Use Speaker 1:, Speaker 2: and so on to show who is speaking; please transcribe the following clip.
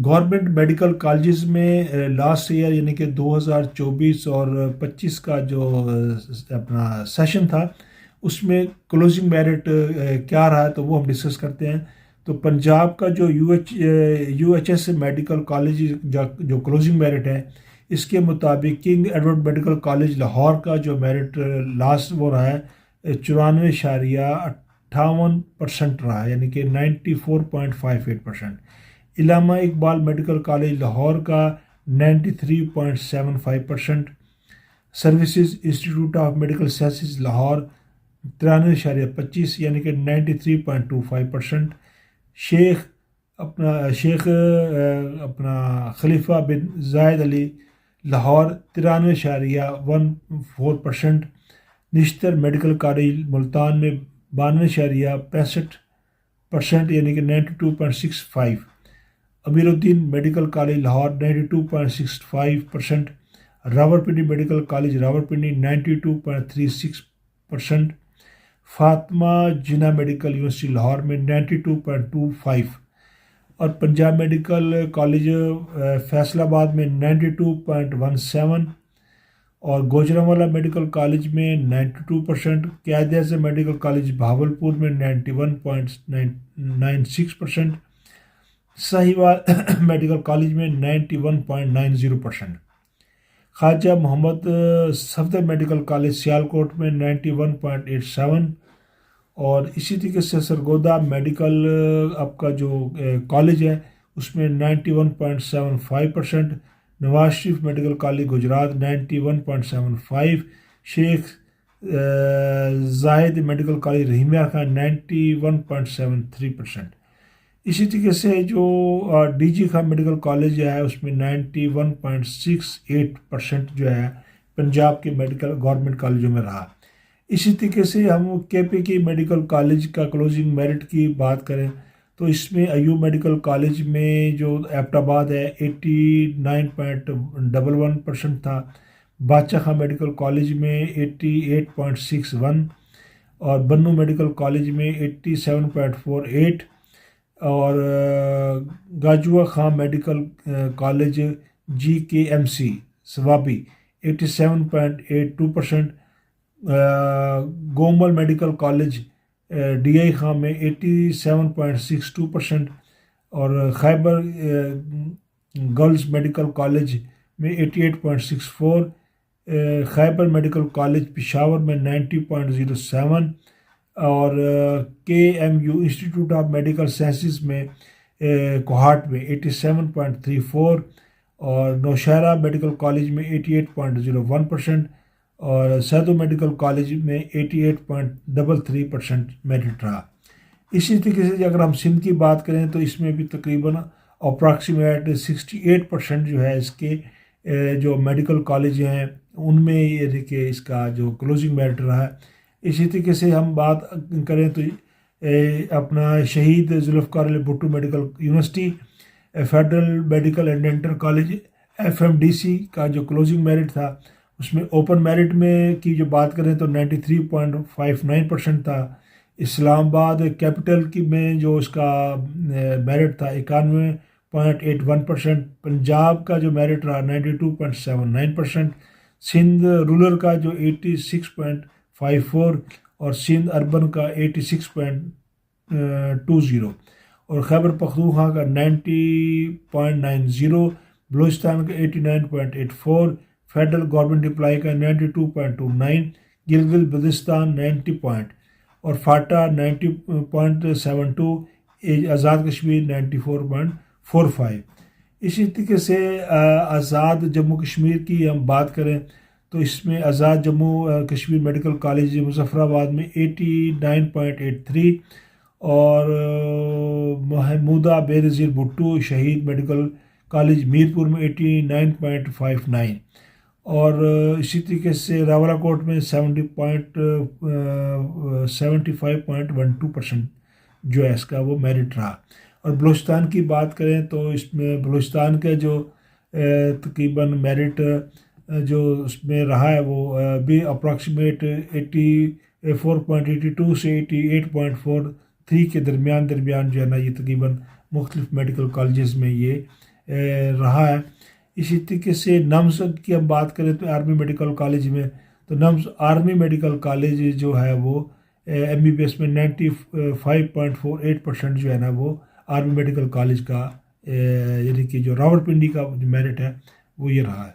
Speaker 1: Government medical colleges میں last year یعنی کہ 2024 اور 25 کا جو اپنا سیشن تھا اس میں کلوزنگ میرٹ کیا رہا ہے تو وہ ہم ڈسکس کرتے ہیں. تو پنجاب کا جو U H S medical college جو کلوزنگ میرٹ ہے اس کے مطابق King Edward Medical college Lahore کا جو میرٹ لاسٹ وہ رہا ہے 94.58% رہا ہے یعنی کہ 94.58%. علامہ اقبال میڈیکل کالج لاہور کا 93.75%. Services institute of medical sciences Lahore 93.25 یعنی کہ 93.25%. Sheikh Khalifa bin Zayed Al Lahore 93.14%. Nishtar medical college Multan میں 92.65% یعنی کہ 92.65. Ameer uddin medical college Lahore 92.65%. Rawalpindi medical college Rawalpindi 92.36%. Fatima Jinnah medical university Lahore میں 92.25 اور پنجاب میڈیکل کالج فیصل آباد میں 92.17 اور گوجرانوالہ میڈیکل کالج میں 92%. قائد اعظم میڈیکل کالج بہاولپور میں 91.96%. ساہیوال میڈیکل کالج میں 91.90%. خواجہ محمد صفدر میڈیکل کالج سیالکوٹ میں 91.87 اور اسی طریقے سے سرگودا میڈیکل آپ کا جو کالج ہے اس میں 91.75%. Nawaz Sharif Medical College Gujrat 91.75. Sheikh Zayed Medical College Rahimiya Khan 91.73%. اسی طریقے سے جو D G Khan medical college ہے اس میں 91.68% جو ہے پنجاب کے میڈیکل گورنمنٹ کالجوں میں رہا. اسی طریقے سے ہم کے پی کے میڈیکل کالج کا کلوزنگ میرٹ کی بات کریں تو اس میں ایوب میڈیکل کالج میں جو ایبٹ آباد ہے 89.11% تھا. بادشاہ خان میڈیکل کالج میں 88.61 اور بنو میڈیکل کالج میں 87.48 اور Gajju Khan medical college G K M C Swabi 87.82%. Gomal medical college D I Khan میں 87.62% اور خیبر گرلز میڈیکل کالج میں 88.64. خیبر میڈیکل کالج پشاور میں 90.07 اور K M U institute of medical sciences میں کوہاٹ میں 87.34 اور نوشہرہ میڈیکل کالج میں 88.01% اور سیدو میڈیکل کالج میں 88.33% میرٹ رہا. اسی طریقے سے اگر ہم سندھ کی بات کریں تو اس میں بھی تقریباً اپراکسیمیٹ 68% جو ہے اس کے جو میڈیکل کالج ہیں ان میں یہ کہ اس کا جو کلوزنگ میرٹ رہا ہے. اسی طریقے سے ہم بات کریں تو اپنا Shaheed Zulfiqar Ali Bhutto medical university federal medical and dental college FMDC کا جو کلوزنگ میرٹ تھا اس میں اوپن میرٹ میں کی جو بات کریں تو 93.59% تھا. اسلام آباد کیپٹل کی میں جو اس کا میرٹ تھا 91.81%. پنجاب کا جو میرٹ رہا 92.79%. سندھ رولر کا جو 86.54 اور سندھ اربن کا 86.20 اور خیبر پختونخوا کا 90.90. بلوچستان کا 89.84. فیڈرل گورنمنٹ امپلائی کا 92.29. گلگت بلتستان 90 اور فاٹا 90.72. آزاد کشمیر 94.45. اسی طریقے سے آزاد جموں کشمیر کی ہم بات کریں تو اس میں آزاد جموں کشمیر میڈیکل کالج مظفر آباد میں 89.83 اور محمودہ بے نظیر بھٹو شہید میڈیکل کالج میرپور میں 89.59 اور اسی طریقے سے راولاکوٹ میں 75.12% جو ہے اس کا وہ میرٹ رہا. اور بلوچستان کی بات کریں تو اس میں بلوچستان کا جو تقریباً میرٹ جو اس میں رہا ہے وہ بھی اپراکسیمیٹ 84.82 سے 88.43 کے درمیان جو ہے نا یہ تقریباً مختلف میڈیکل کالجز میں یہ رہا ہے. اسی طریقے سے نمز کی ہم بات کریں تو آرمی میڈیکل کالج میں تو نمز آرمی میڈیکل کالج جو ہے وہ MBBS میں 95.48% جو ہے نا وہ آرمی میڈیکل کالج کا یعنی کہ جو راولپنڈی کا جو میرٹ ہے وہ یہ رہا ہے.